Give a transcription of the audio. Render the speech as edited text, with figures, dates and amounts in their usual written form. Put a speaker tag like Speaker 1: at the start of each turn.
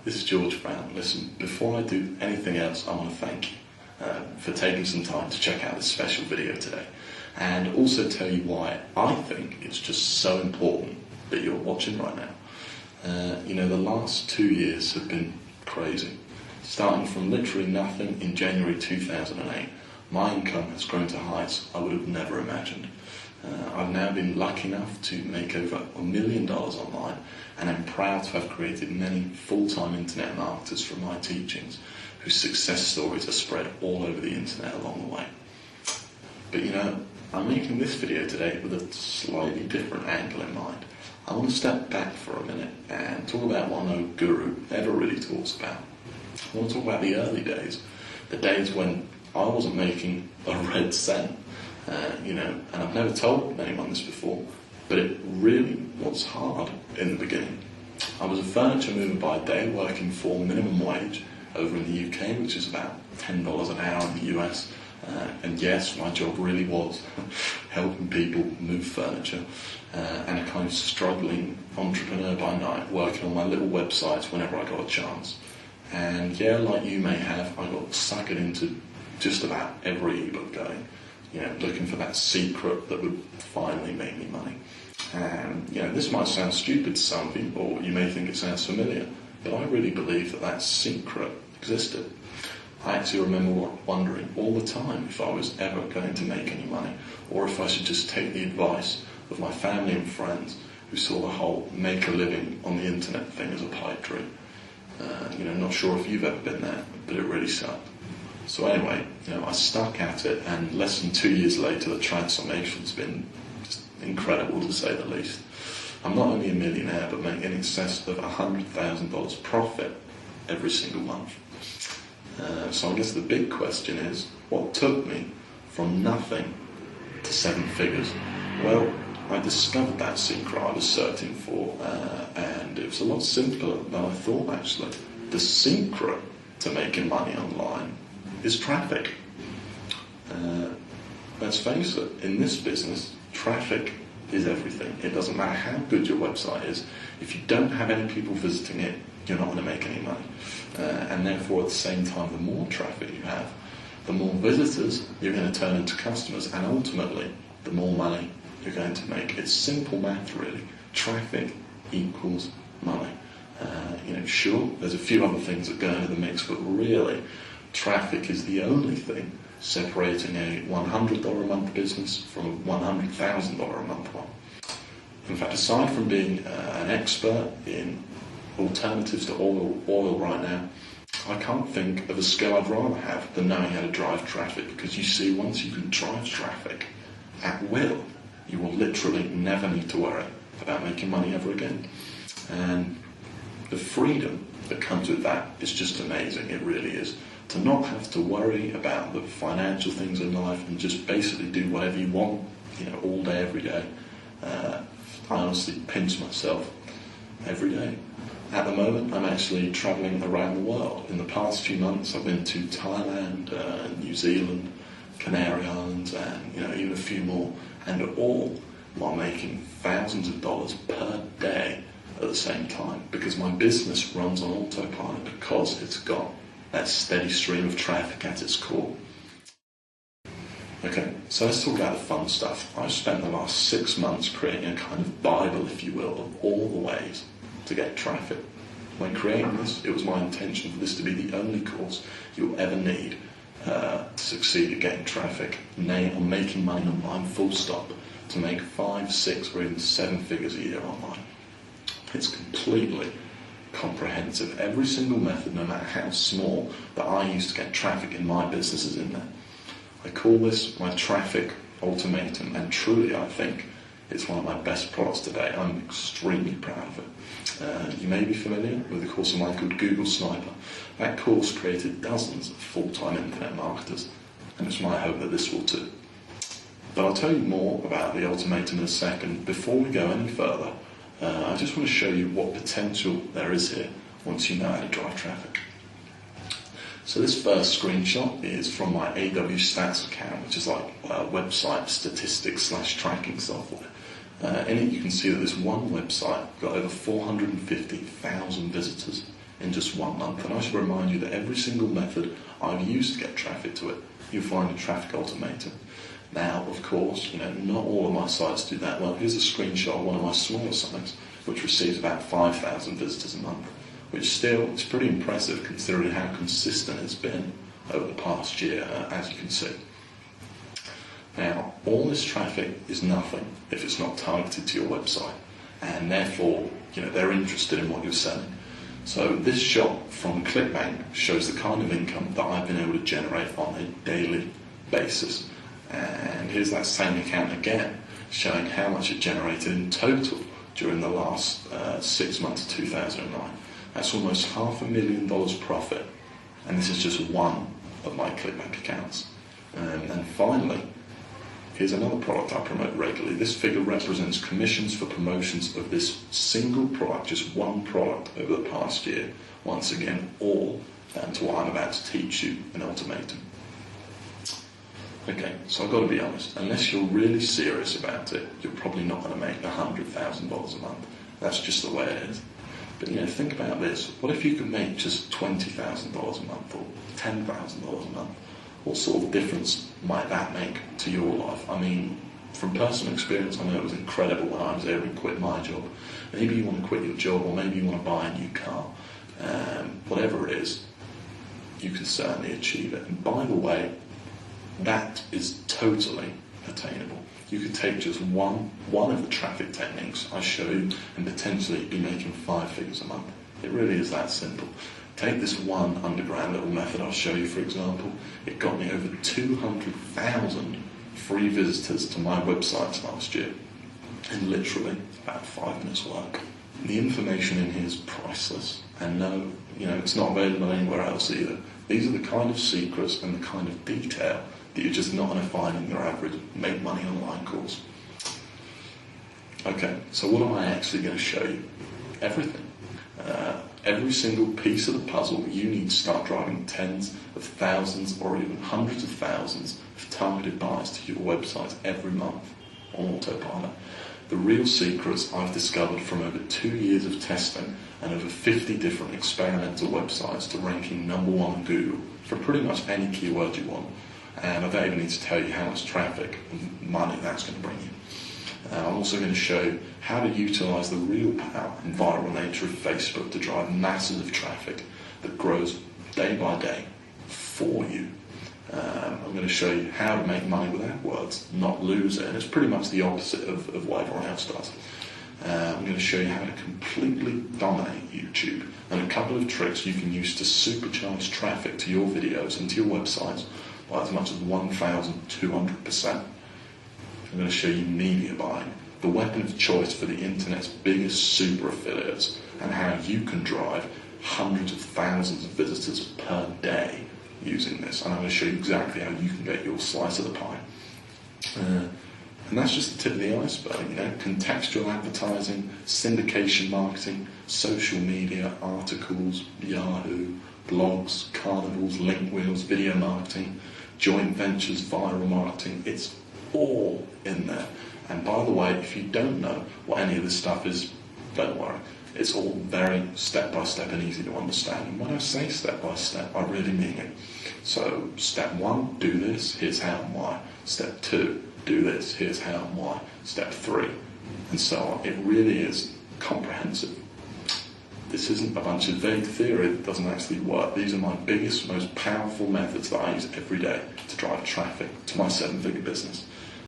Speaker 1: this is George Brown. Listen, before I do anything else, I want to thank you for taking some time to check out this special video today, and also tell you why I think it's just so important that you're watching right now. The last 2 years have been crazy. Starting from literally nothing in January 2008, my income has grown to heights I would have never imagined. I've now been lucky enough to make over $1 million online, and I'm proud to have created many full-time internet marketers from my teachings whose success stories are spread all over the internet along the way. But I'm making this video today with a slightly different angle in mind. I want to step back for a minute and talk about what no guru ever really talks about. I want to talk about the early days, the days when I wasn't making a red cent, and I've never told anyone this before, but it really was hard in the beginning. I was a furniture mover by day, working for minimum wage over in the UK, which is about $10 an hour in the US. And yes, my job really was helping people move furniture, and a kind of struggling entrepreneur by night, working on my little websites whenever I got a chance. And yeah, like you may have, I got suckered into just about every ebook going, looking for that secret that would finally make me money. And this might sound stupid to some of you, or you may think it sounds familiar, but I really believe that secret existed. I actually remember wondering all the time if I was ever going to make any money, or if I should just take the advice of my family and friends who saw the whole make a living on the internet thing as a pipe dream. Not sure if you've ever been there, but it really sucked. So anyway, I stuck at it, and less than 2 years later, the transformation's been just incredible, to say the least. I'm not only a millionaire, but make in excess of $100,000 profit every single month. So I guess the big question is, what took me from nothing to 7 figures? Well, I discovered that secret I was searching for, and it was a lot simpler than I thought, actually. The secret to making money online is traffic. Let's face it, in this business, traffic is everything. It doesn't matter how good your website is. If you don't have any people visiting it, you're not going to make any money. And therefore, at the same time, the more traffic you have, the more visitors you're going to turn into customers, and ultimately, the more money you're going to make. It's simple math, really. Traffic equals money. Sure, there's a few other things that go into the mix, but really, traffic is the only thing separating a $100 a month business from a $100,000 a month one. In fact, aside from being an expert in alternatives to oil right now, I can't think of a skill I'd rather have than knowing how to drive traffic, because you see, once you can drive traffic at will, you will literally never need to worry about making money ever again. And the freedom that comes with that is just amazing. It really is. To not have to worry about the financial things in life and just basically do whatever you want, all day, every day. I honestly pinch myself every day. At the moment, I'm actually travelling around the world. In the past few months, I've been to Thailand, New Zealand, Canary Islands, and even a few more, and all while making thousands of dollars per day at the same time, because my business runs on autopilot, because it's got that steady stream of traffic at its core. Okay, so let's talk about the fun stuff. I've spent the last 6 months creating a kind of Bible, if you will, of all the ways to get traffic. When creating this, it was my intention for this to be the only course you'll ever need to succeed at getting traffic, on making money online, full stop, to make 5, 6, or even 7 figures a year online. It's completely comprehensive. Every single method, no matter how small, that I use to get traffic in my business is in there. I call this my traffic ultimatum, and truly I think it's one of my best products today. I'm extremely proud of it. You may be familiar with a course of mine called Google Sniper. That course created dozens of full-time internet marketers, and it's my hope that this will too. But I'll tell you more about the ultimatum in a second. Before we go any further, I just want to show you what potential there is here once you know how to drive traffic. So this first screenshot is from my AW Stats account, which is like website statistics / tracking software. In it you can see that this one website got over 450,000 visitors in just 1 month. And I should remind you that every single method I've used to get traffic to it, you'll find in Traffic Ultimatum. Now, of course, not all of my sites do that well. Here's a screenshot of one of my smaller sites, which receives about 5,000 visitors a month, which still is pretty impressive considering how consistent it's been over the past year, as you can see. Now, all this traffic is nothing if it's not targeted to your website, and therefore, they're interested in what you're selling. So this shot from ClickBank shows the kind of income that I've been able to generate on a daily basis. And here's that same account again, showing how much it generated in total during the last 6 months of 2009. That's almost $500,000 profit, and this is just one of my ClickBank accounts. And finally, here's another product I promote regularly. This figure represents commissions for promotions of this single product, just one product over the past year. Once again, all down to what I'm about to teach you in Ultimatum. Okay, so I've got to be honest, unless you're really serious about it, you're probably not going to make $100,000 a month. That's just the way it is. But think about this. What if you could make just $20,000 a month or $10,000 a month? What sort of difference might that make to your life? I mean, from personal experience, I know it was incredible when I was able to quit my job. Maybe you want to quit your job, or maybe you want to buy a new car. Whatever it is, you can certainly achieve it. And by the way, that is totally attainable. You could take just one of the traffic techniques I show you and potentially be making 5 figures a month. It really is that simple. Take this one underground little method I'll show you, for example. It got me over 200,000 free visitors to my websites last year in literally about 5 minutes work. The information in here is priceless, and no, it's not available anywhere else either. These are the kind of secrets and the kind of detail that you're just not going to find in your average make money online course. Okay, so what am I actually going to show you? Everything. Every single piece of the puzzle you need to start driving tens of thousands or even hundreds of thousands of targeted buyers to your website every month on autopilot. The real secrets I've discovered from over 2 years of testing and over 50 different experimental websites to ranking #1 on Google for pretty much any keyword you want. And I don't even need to tell you how much traffic and money that's going to bring you. I'm also going to show you how to utilise the real power and viral nature of Facebook to drive masses of traffic that grows day by day for you. I'm going to show you how to make money with AdWords, not lose it, and it's pretty much the opposite of what everyone else does. I'm going to show you how to completely dominate YouTube and a couple of tricks you can use to supercharge traffic to your videos and to your websites by as much as 1,200%. I'm going to show you media buying, the weapon of choice for the internet's biggest super affiliates, and how you can drive hundreds of thousands of visitors per day using this. And I'm going to show you exactly how you can get your slice of the pie. And that's just the tip of the iceberg, contextual advertising, syndication marketing, social media, articles, Yahoo, blogs, carnivals, link wheels, video marketing, joint ventures, viral marketing. It's all in there. And by the way, if you don't know what any of this stuff is, don't worry. It's all very step-by-step and easy to understand. And when I say step-by-step, I really mean it. So, step 1, do this, here's how and why. Step 2, do this, here's how and why. Step 3, and so on. It really is comprehensive. This isn't a bunch of vague theory that doesn't actually work. These are my biggest, most powerful methods that I use every day to drive traffic to my 7-figure business.